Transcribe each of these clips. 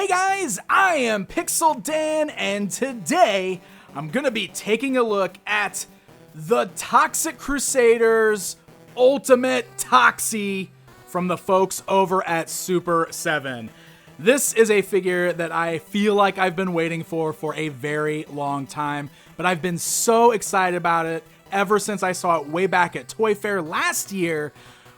Hey guys, I am Pixel Dan, and today I'm gonna be taking a look at the Toxic Crusaders Ultimate Toxie from the folks over at Super7. This is a figure that I feel like I've been waiting for a very long time, but I've been so excited about it ever since I saw it way back at Toy Fair last year,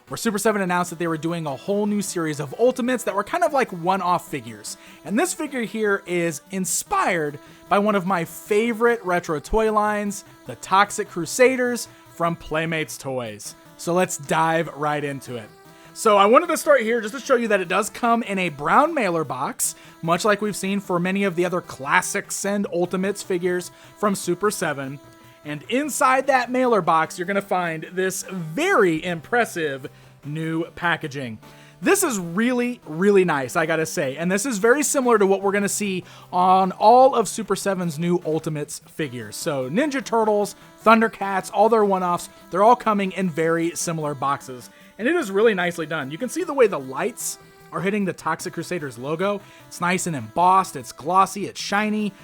where Super7 announced that they were doing a whole new series of Ultimates that were kind of like one-off figures. And this figure here is inspired by one of my favorite retro toy lines, the Toxic Crusaders from Playmates Toys. So let's dive right into it. So I wanted to start here just to show you that it does come in a brown mailer box, much like we've seen for many of the other classics and Ultimates figures from Super7. And inside that mailer box, you're going to find this very impressive new packaging. This is really, really nice, I gotta say. And this is very similar to what we're going to see on all of Super7's new Ultimates figures. So Ninja Turtles, Thundercats, all their one-offs, they're all coming in very similar boxes. And it is really nicely done. You can see the way the lights are hitting the Toxic Crusaders logo. It's nice and embossed, it's glossy, it's shiny.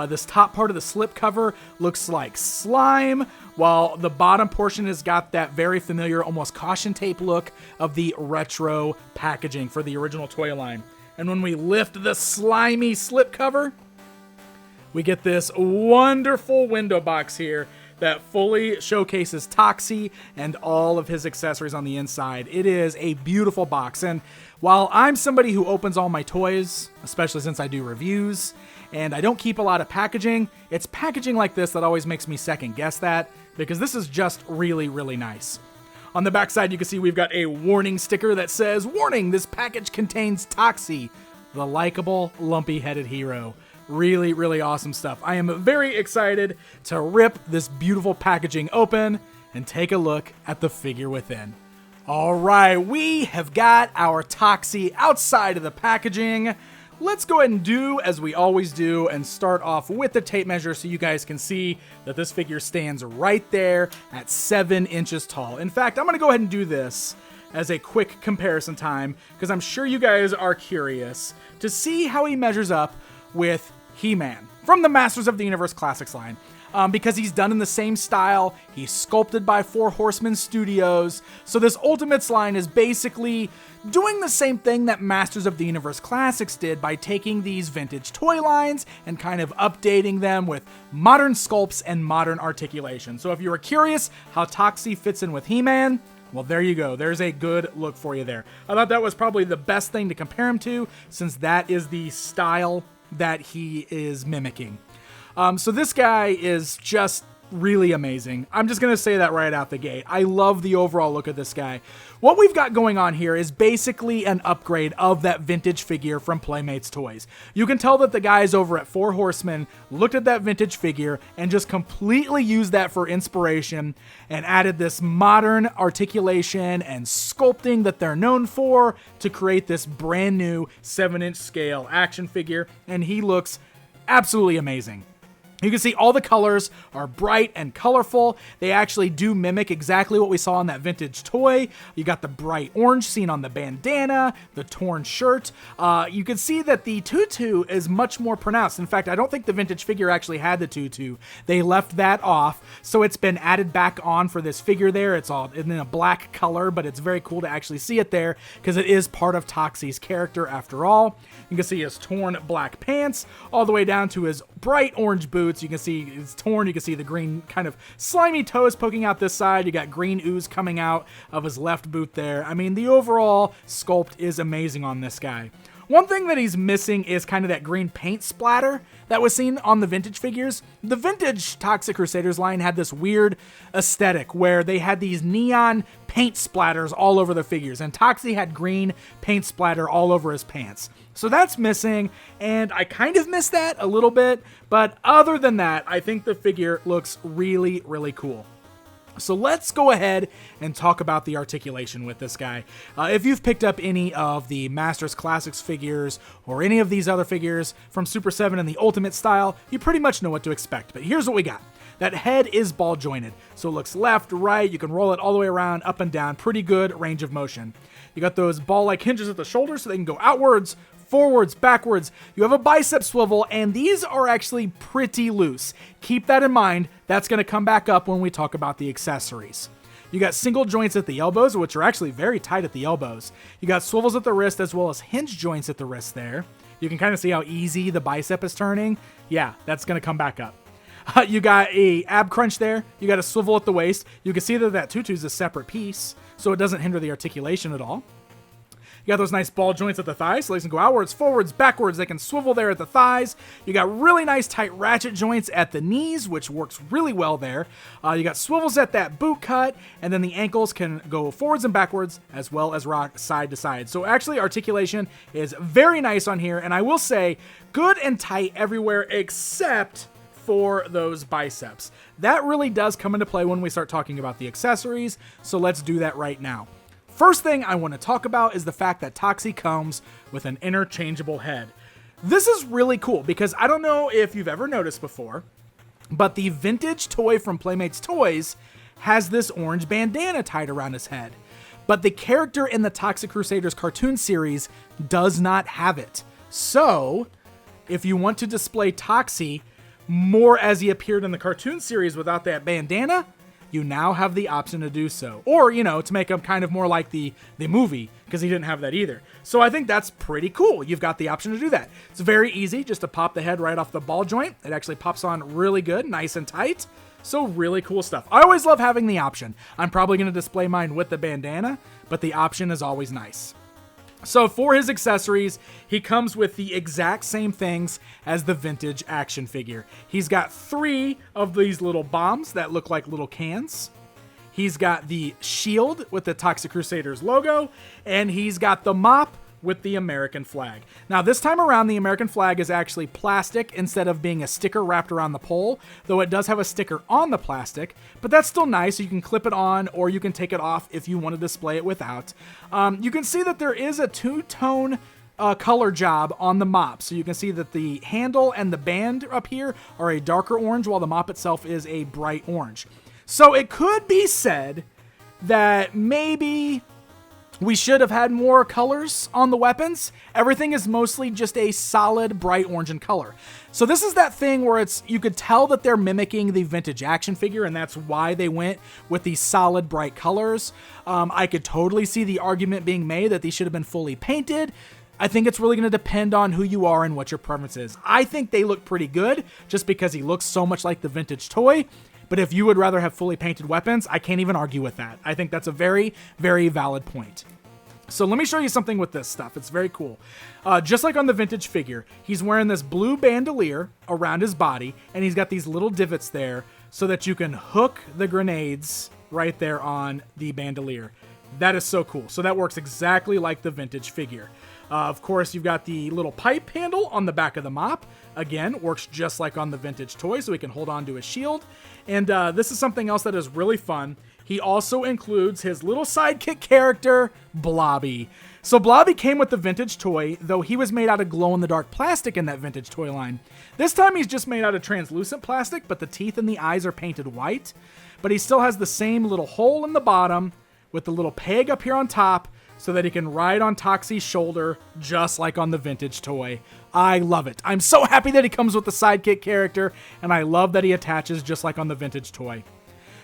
This top part of the slip cover looks like slime, while the bottom portion has got that very familiar, almost caution tape look of the retro packaging for the original toy line. And when we lift the slimy slip cover, we get this wonderful window box here that fully showcases Toxie and all of his accessories on the inside. It is a beautiful box, and while I'm somebody who opens all my toys, especially since I do reviews, and I don't keep a lot of packaging, it's packaging like this that always makes me second guess that, because this is just really, really nice. On the back side, you can see we've got a warning sticker that says, "Warning, this package contains Toxie, the likable, lumpy-headed hero." Really, really awesome stuff. I am very excited to rip this beautiful packaging open and take a look at the figure within. All right, we have got our Toxie outside of the packaging. Let's go ahead and do as we always do and start off with the tape measure so you guys can see that this figure stands right there at 7 inches tall. In fact, I'm gonna go ahead and do this as a quick comparison time because I'm sure you guys are curious to see how he measures up with He-Man from the Masters of the Universe Classics line. Because he's done in the same style, he's sculpted by Four Horsemen Studios, so this Ultimates line is basically doing the same thing that Masters of the Universe Classics did by taking these vintage toy lines and kind of updating them with modern sculpts and modern articulation. So if you were curious how Toxie fits in with He-Man, well, there you go. There's a good look for you there. I thought that was probably the best thing to compare him to, since that is the style that he is mimicking. So this guy is just really amazing. I'm just going to say that right out the gate. I love the overall look of this guy. What we've got going on here is basically an upgrade of that vintage figure from Playmates Toys. You can tell that the guys over at Four Horsemen looked at that vintage figure and just completely used that for inspiration and added this modern articulation and sculpting that they're known for to create this brand new 7-inch scale action figure, and he looks absolutely amazing. You can see all the colors are bright and colorful. They actually do mimic exactly what we saw in that vintage toy. You got the bright orange seen on the bandana, the torn shirt. You can see that the tutu is much more pronounced. In fact, I don't think the vintage figure actually had the tutu. They left that off, so it's been added back on for this figure there. It's all in a black color, but it's very cool to actually see it there because it is part of Toxie's character after all. You can see his torn black pants all the way down to his bright orange boots. You can see it's torn. You can see the green kind of slimy toes poking out this side. You got green ooze coming out of his left boot there. I mean, the overall sculpt is amazing on this guy. One thing that he's missing is kind of that green paint splatter that was seen on the vintage figures. The vintage Toxic Crusaders line had this weird aesthetic where they had these neon paint splatters all over the figures, and Toxie had green paint splatter all over his pants. So that's missing, and I kind of miss that a little bit, but other than that, I think the figure looks really, really cool. So let's go ahead and talk about the articulation with this guy. If you've picked up any of the Masters Classics figures or any of these other figures from Super7 in the Ultimate style, you pretty much know what to expect. But here's what we got. That head is ball jointed, so it looks left, right, you can roll it all the way around, up and down, pretty good range of motion. You got those ball-like hinges at the shoulders so they can go outwards, forwards, backwards. You have a bicep swivel, and these are actually pretty loose. Keep that in mind. That's going to come back up when we talk about the accessories. You got single joints at the elbows, which are actually very tight at the elbows. You got swivels at the wrist as well as hinge joints at the wrist there. You can kind of see how easy the bicep is turning. Yeah, that's going to come back up. You got a ab crunch there. You got a swivel at the waist. You can see that tutu is a separate piece, so it doesn't hinder the articulation at all. You got those nice ball joints at the thighs, so they can go outwards, forwards, backwards. They can swivel there at the thighs. You got really nice tight ratchet joints at the knees, which works really well there. You got swivels at that boot cut, and then the ankles can go forwards and backwards, as well as rock side to side. So actually, articulation is very nice on here, and I will say, good and tight everywhere except for those biceps. That really does come into play when we start talking about the accessories, so let's do that right now. First thing I want to talk about is the fact that Toxie comes with an interchangeable head. This is really cool because I don't know if you've ever noticed before, but the vintage toy from Playmates Toys has this orange bandana tied around his head. But the character in the Toxic Crusaders cartoon series does not have it. So, if you want to display Toxie more as he appeared in the cartoon series without that bandana, you now have the option to do so. Or, to make him kind of more like the movie, because he didn't have that either. So I think that's pretty cool. You've got the option to do that. It's very easy just to pop the head right off the ball joint. It actually pops on really good, nice and tight. So really cool stuff. I always love having the option. I'm probably going to display mine with the bandana, but the option is always nice. So for his accessories, he comes with the exact same things as the vintage action figure. He's got 3 of these little bombs that look like little cans. He's got the shield with the Toxic Crusaders logo, and he's got the mop with the American flag. Now this time around, the American flag is actually plastic instead of being a sticker wrapped around the pole, though it does have a sticker on the plastic, but that's still nice. You can clip it on or you can take it off if you want to display it without. You can see that there is a 2-tone color job on the mop. So you can see that the handle and the band up here are a darker orange while the mop itself is a bright orange. So it could be said that maybe we should have had more colors on the weapons. Everything is mostly just a solid bright orange in color. So this is that thing where you could tell that they're mimicking the vintage action figure, and that's why they went with these solid bright colors. I could totally see the argument being made that these should have been fully painted. I think it's really going to depend on who you are and what your preference is. I think they look pretty good just because he looks so much like the vintage toy. But if you would rather have fully painted weapons, I can't even argue with that. I think that's a very, very valid point. So let me show you something with this stuff. It's very cool. Just like on the vintage figure, he's wearing this blue bandolier around his body, and he's got these little divots there so that you can hook the grenades right there on the bandolier. That is so cool. So that works exactly like the vintage figure. Of course, you've got the little pipe handle on the back of the mop. Again, works just like on the vintage toy, so he can hold on to his shield. And this is something else that is really fun. He also includes his little sidekick character, Blobby. So Blobby came with the vintage toy, though he was made out of glow-in-the-dark plastic in that vintage toy line. This time he's just made out of translucent plastic, but the teeth and the eyes are painted white. But he still has the same little hole in the bottom with the little peg up here on top so that he can ride on Toxie's shoulder just like on the vintage toy. I love it. I'm so happy that he comes with the sidekick character, and I love that he attaches just like on the vintage toy.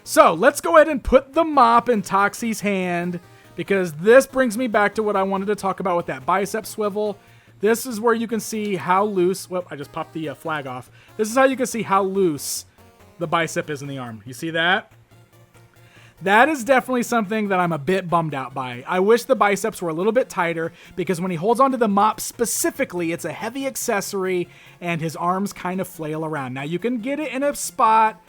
So let's go ahead and put the mop in Toxie's hand, because this brings me back to what I wanted to talk about with that bicep swivel. This is where you can see how loose, well, I just popped the flag off. This is how you can see how loose the bicep is in the arm. You see that? That is definitely something that I'm a bit bummed out by. I wish the biceps were a little bit tighter, because when he holds onto the mop specifically, it's a heavy accessory and his arms kind of flail around. Now you can get it in a spot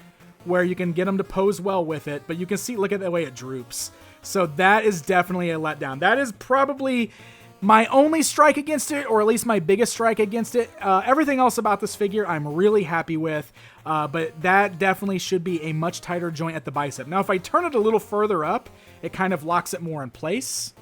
where you can get him to pose well with it, but you can see, look at the way it droops. So that is definitely a letdown. That is probably my only strike against it, or at least my biggest strike against it. Everything else about this figure I'm really happy with, but that definitely should be a much tighter joint at the bicep. Now if I turn it a little further up, it kind of locks it more in place.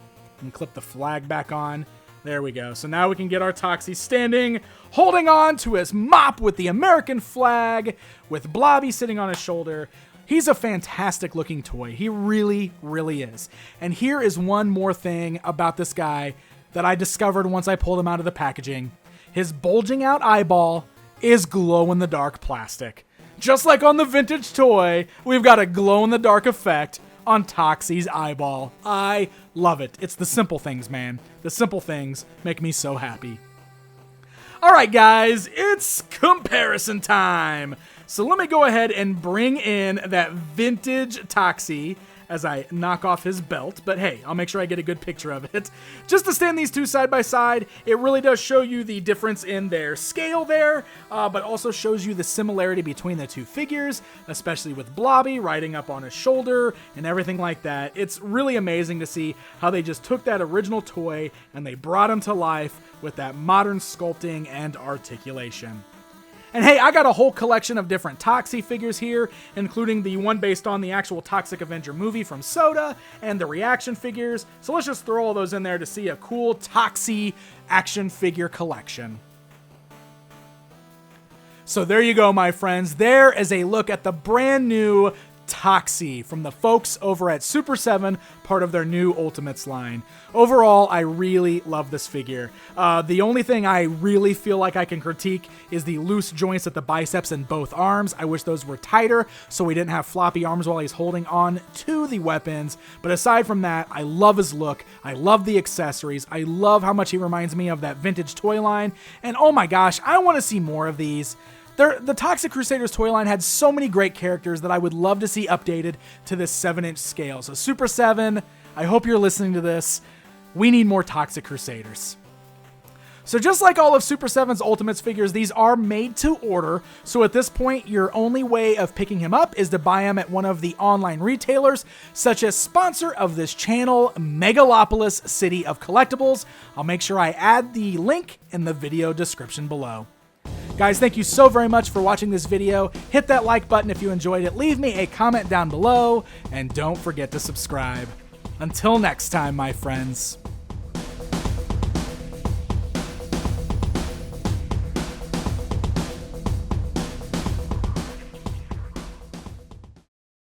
And clip the flag back on. There we go. So now we can get our Toxie standing, holding on to his mop with the American flag, with Blobby sitting on his shoulder. He's a fantastic looking toy. He really, really is. And here is one more thing about this guy that I discovered once I pulled him out of the packaging. His bulging out eyeball is glow-in-the-dark plastic. Just like on the vintage toy, we've got a glow-in-the-dark effect on Toxie's eyeball. I love it. It's the simple things, man. The simple things make me so happy. Alright guys, it's comparison time! So let me go ahead and bring in that vintage Toxie as I knock off his belt, but hey, I'll make sure I get a good picture of it. Just to stand these two side by side, it really does show you the difference in their scale there, but also shows you the similarity between the two figures, especially with Blobby riding up on his shoulder and everything like that. It's really amazing to see how they just took that original toy and they brought him to life with that modern sculpting and articulation. And hey, I got a whole collection of different Toxie figures here, including the one based on the actual Toxic Avenger movie from Soda, and the reaction figures. So let's just throw all those in there to see a cool Toxie action figure collection. So there you go, my friends. There is a look at the brand new Toxie from the folks over at Super7, part of their new Ultimates line. Overall, I really love this figure. The only thing I really feel like I can critique is the loose joints at the biceps and both arms. I wish those were tighter so we didn't have floppy arms while he's holding on to the weapons. But aside from that, I love his look. I love the accessories. I love how much he reminds me of that vintage toy line. And oh my gosh, I want to see more of these. The Toxic Crusaders toy line had so many great characters that I would love to see updated to this 7-inch scale. So Super7, I hope you're listening to this. We need more Toxic Crusaders. So just like all of Super7's Ultimates figures, these are made to order. So at this point, your only way of picking him up is to buy him at one of the online retailers, such as sponsor of this channel, Megalopolis City of Collectibles. I'll make sure I add the link in the video description below. Guys, thank you so very much for watching this video. Hit that like button if you enjoyed it. Leave me a comment down below, and don't forget to subscribe. Until next time, my friends.